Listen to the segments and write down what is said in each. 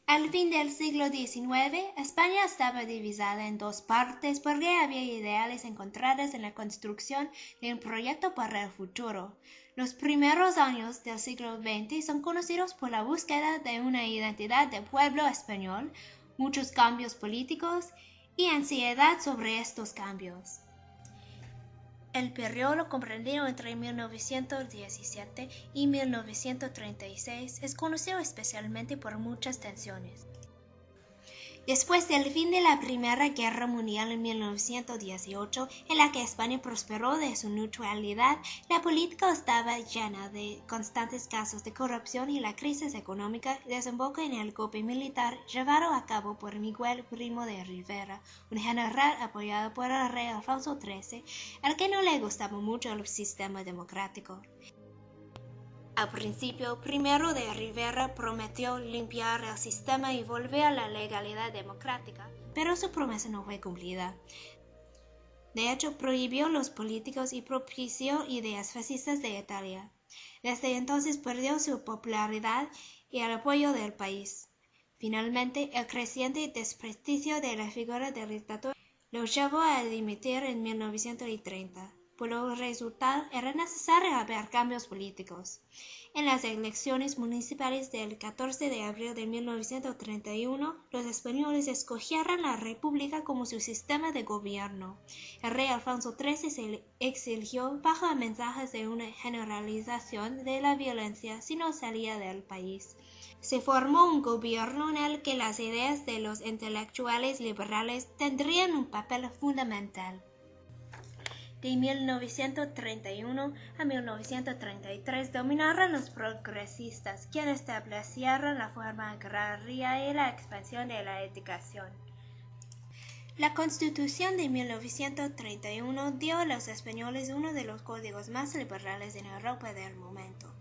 Al fin del siglo XIX, España estaba dividida en dos partes porque había ideales encontradas en la construcción de un proyecto para el futuro. Los primeros años del siglo XX son conocidos por la búsqueda de una identidad de pueblo español, muchos cambios políticos y ansiedad sobre estos cambios. El periodo comprendido entre 1917 y 1936 es conocido especialmente por muchas tensiones. Después del fin de la Primera Guerra Mundial en 1918, en la que España prosperó de su neutralidad, la política estaba llena de constantes casos de corrupción y la crisis económica desembocó en el golpe militar llevado a cabo por Miguel Primo de Rivera, un general apoyado por el rey Alfonso XIII, al que no le gustaba mucho el sistema democrático. Al principio, Primero de Rivera prometió limpiar el sistema y volver a la legalidad democrática, pero su promesa no fue cumplida. De hecho, prohibió los políticos y propició ideas fascistas de Italia. Desde entonces perdió su popularidad y el apoyo del país. Finalmente, el creciente desprestigio de la figura del dictador lo llevó a dimitir en 1930. Por lo resultado, era necesario haber cambios políticos. En las elecciones municipales del 14 de abril de 1931, los españoles escogieron la República como su sistema de gobierno. El rey Alfonso XIII se exilió bajo amenazas de una generalización de la violencia si no salía del país. Se formó un gobierno en el que las ideas de los intelectuales liberales tendrían un papel fundamental. De 1931 a 1933 dominaron los progresistas, quienes establecieron la forma agraria y la expansión de la educación. La Constitución de 1931 dio a los españoles uno de los códigos más liberales en Europa del momento.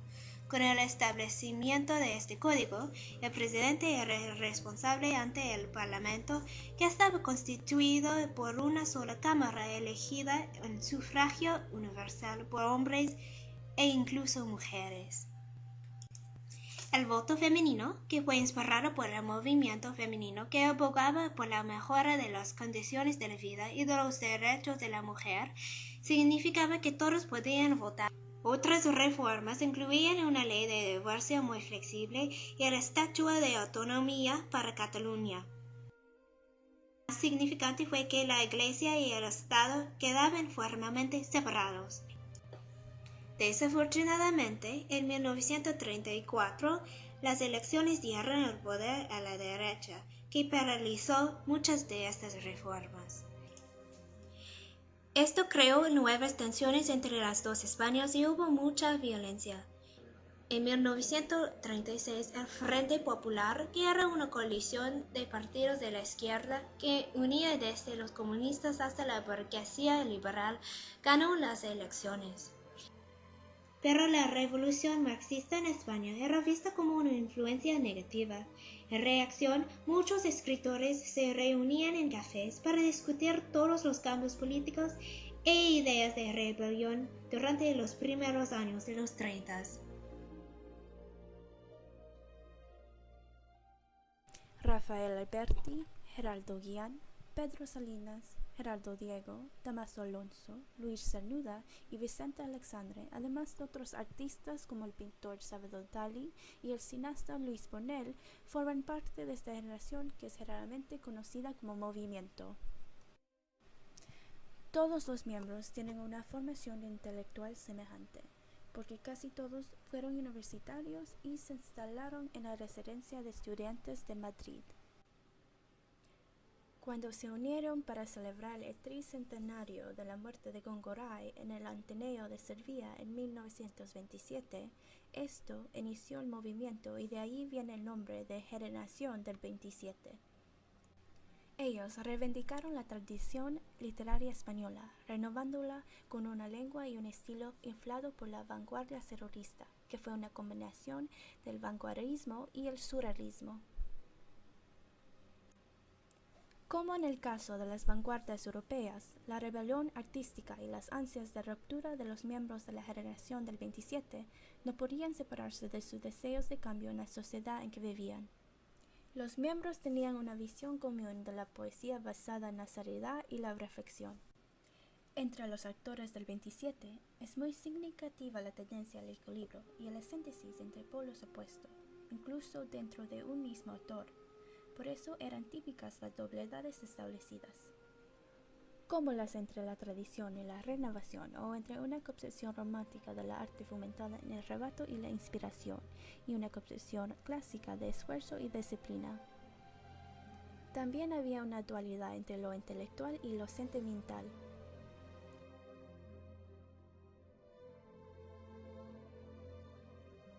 Con el establecimiento de este código, el presidente era el responsable ante el Parlamento, que estaba constituido por una sola cámara elegida en sufragio universal por hombres e incluso mujeres. El voto femenino, que fue inspirado por el movimiento femenino que abogaba por la mejora de las condiciones de la vida y de los derechos de la mujer, significaba que todos podían votar. Otras reformas incluían una ley de divorcio muy flexible y el Estatuto de Autonomía para Cataluña. Lo más significante fue que la Iglesia y el Estado quedaban formalmente separados. Desafortunadamente, en 1934, las elecciones dieron el poder a la derecha, que paralizó muchas de estas reformas. Esto creó nuevas tensiones entre las dos Españas y hubo mucha violencia. En 1936, el Frente Popular, que era una coalición de partidos de la izquierda que unía desde los comunistas hasta la burguesía liberal, ganó las elecciones. Pero la revolución marxista en España era vista como una influencia negativa. En reacción, muchos escritores se reunían en cafés para discutir todos los cambios políticos e ideas de rebelión durante los primeros años de los 30. Rafael Alberti, Geraldo Guillán, Pedro Salinas, Gerardo Diego, Damaso Alonso, Luis Cernuda y Vicente Alexandre, además de otros artistas como el pintor Salvador Dalí y el cineasta Luis Buñuel, forman parte de esta generación que es generalmente conocida como movimiento. Todos los miembros tienen una formación intelectual semejante, porque casi todos fueron universitarios y se instalaron en la residencia de estudiantes de Madrid. Cuando se unieron para celebrar el tricentenario de la muerte de Góngora en el Ateneo de Sevilla en 1927, esto inició el movimiento y de ahí viene el nombre de Generación del 27. Ellos reivindicaron la tradición literaria española, renovándola con una lengua y un estilo inflado por la vanguardia terrorista, que fue una combinación del vanguardismo y el surrealismo. Como en el caso de las vanguardias europeas, la rebelión artística y las ansias de ruptura de los miembros de la generación del 27 no podían separarse de sus deseos de cambio en la sociedad en que vivían. Los miembros tenían una visión común de la poesía basada en la seriedad y la reflexión. Entre los autores del 27 es muy significativa la tendencia al equilibrio y a la síntesis entre polos opuestos, incluso dentro de un mismo autor. Por eso eran típicas las dobledades establecidas, como las entre la tradición y la renovación, o entre una concepción romántica del arte fomentada en el arrebato y la inspiración, y una concepción clásica de esfuerzo y disciplina. También había una dualidad entre lo intelectual y lo sentimental.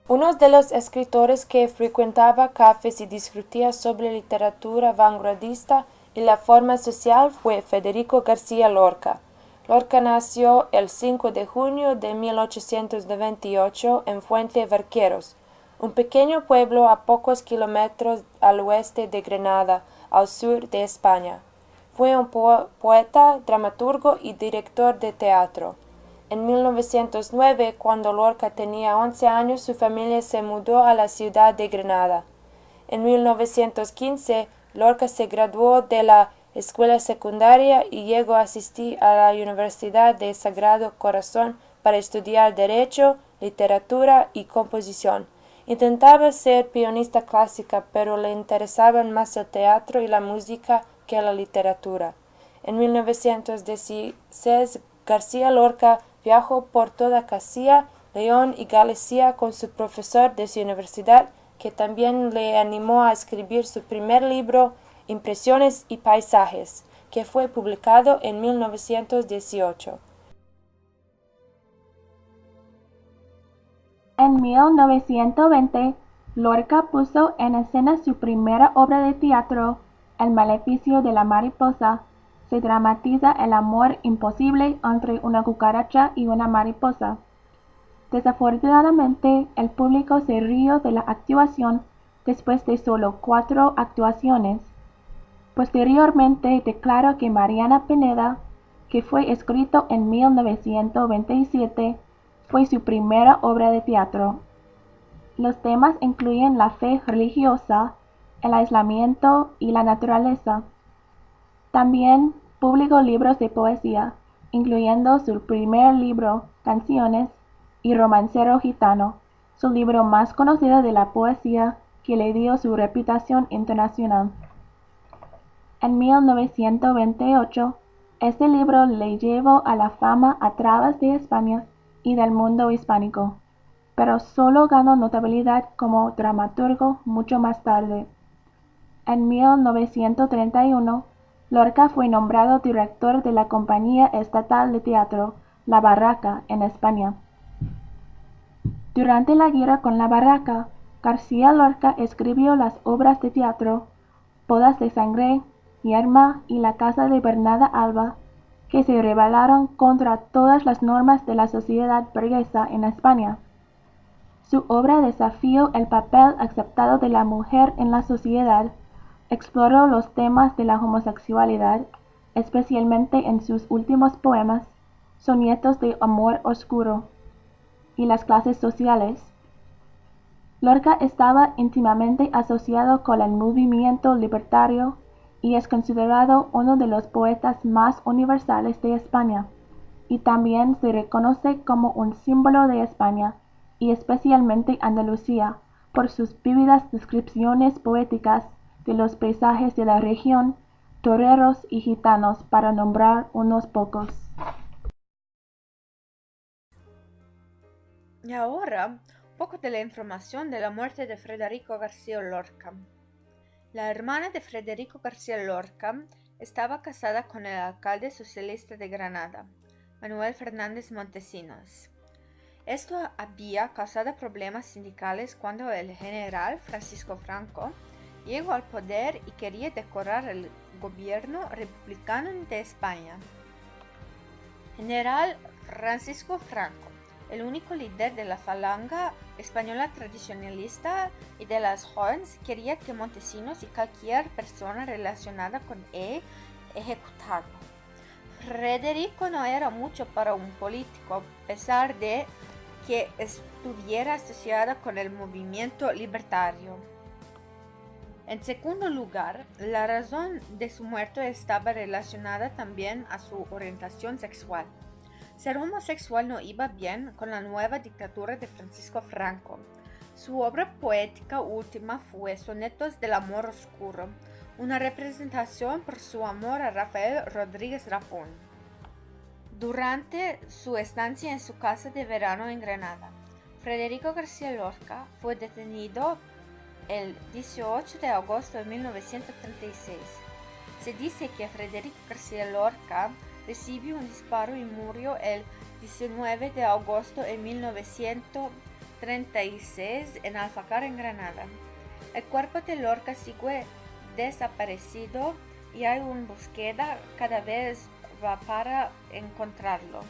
Uno de los escritores que frecuentaba cafés y discutía sobre literatura vanguardista y la forma social fue Federico García Lorca. Lorca nació el 5 de junio de 1898 en Fuente Vaqueros, un pequeño pueblo a pocos kilómetros al oeste de Granada, al sur de España. Fue un poeta, dramaturgo y director de teatro. En 1909, cuando Lorca tenía 11 años, su familia se mudó a la ciudad de Granada. En 1915, Lorca se graduó de la escuela secundaria y llegó a asistir a la Universidad de Sagrado Corazón para estudiar Derecho, Literatura y Composición. Intentaba ser pianista clásica, pero le interesaban más el teatro y la música que la literatura. En 1916, García Lorca viajó por toda Castilla, León y Galicia con su profesor de su universidad, que también le animó a escribir su primer libro, Impresiones y Paisajes, que fue publicado en 1918. En 1920, Lorca puso en escena su primera obra de teatro, El maleficio de la mariposa. Se dramatiza el amor imposible entre una cucaracha y una mariposa. Desafortunadamente, el público se rió de la actuación después de solo 4 actuaciones. Posteriormente declaró que Mariana Pineda, que fue escrito en 1927, fue su primera obra de teatro. Los temas incluyen la fe religiosa, el aislamiento y la naturaleza. También publicó libros de poesía, incluyendo su primer libro, Canciones, y Romancero Gitano, su libro más conocido de la poesía que le dio su reputación internacional. En 1928, este libro le llevó a la fama a través de España y del mundo hispánico, pero solo ganó notabilidad como dramaturgo mucho más tarde. En 1931, Lorca fue nombrado director de la Compañía Estatal de Teatro La Barraca en España. Durante la guerra con La Barraca, García Lorca escribió las obras de teatro Bodas de Sangre, Yerma y La Casa de Bernarda Alba, que se rebelaron contra todas las normas de la sociedad burguesa en España. Su obra desafió el papel aceptado de la mujer en la sociedad, exploró los temas de la homosexualidad, especialmente en sus últimos poemas, Sonetos de Amor Oscuro, y las clases sociales. Lorca estaba íntimamente asociado con el movimiento libertario y es considerado uno de los poetas más universales de España, y también se reconoce como un símbolo de España, y especialmente Andalucía, por sus vívidas descripciones poéticas de los paisajes de la región, toreros y gitanos, para nombrar unos pocos. Y ahora, un poco de la información de la muerte de Federico García Lorca. La hermana de Federico García Lorca estaba casada con el alcalde socialista de Granada, Manuel Fernández Montesinos. Esto había causado problemas sindicales cuando el general Francisco Franco llegó al poder y quería decorar el gobierno republicano de España. General Francisco Franco, el único líder de la falanga española tradicionalista y de las jóvenes, quería que Montesinos y cualquier persona relacionada con él ejecutarlo. Federico no era mucho para un político, a pesar de que estuviera asociado con el movimiento libertario. En segundo lugar, la razón de su muerte estaba relacionada también a su orientación sexual. Ser homosexual no iba bien con la nueva dictadura de Francisco Franco. Su obra poética última fue Sonetos del Amor Oscuro, una representación por su amor a Rafael Rodríguez Rapón. Durante su estancia en su casa de verano en Granada, Federico García Lorca fue detenido el 18 de agosto de 1936. Se dice que Federico García Lorca recibió un disparo y murió el 19 de agosto de 1936 en Alfacar, en Granada. El cuerpo de Lorca sigue desaparecido y hay una búsqueda cada vez va para encontrarlo.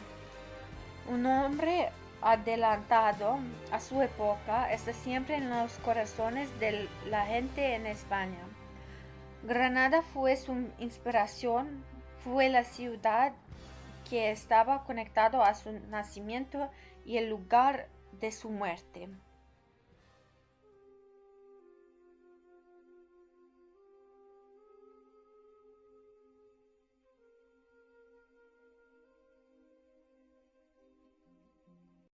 Un hombre adelantado a su época está siempre en los corazones de la gente en España. Granada fue su inspiración, fue la ciudad que estaba conectado a su nacimiento y el lugar de su muerte.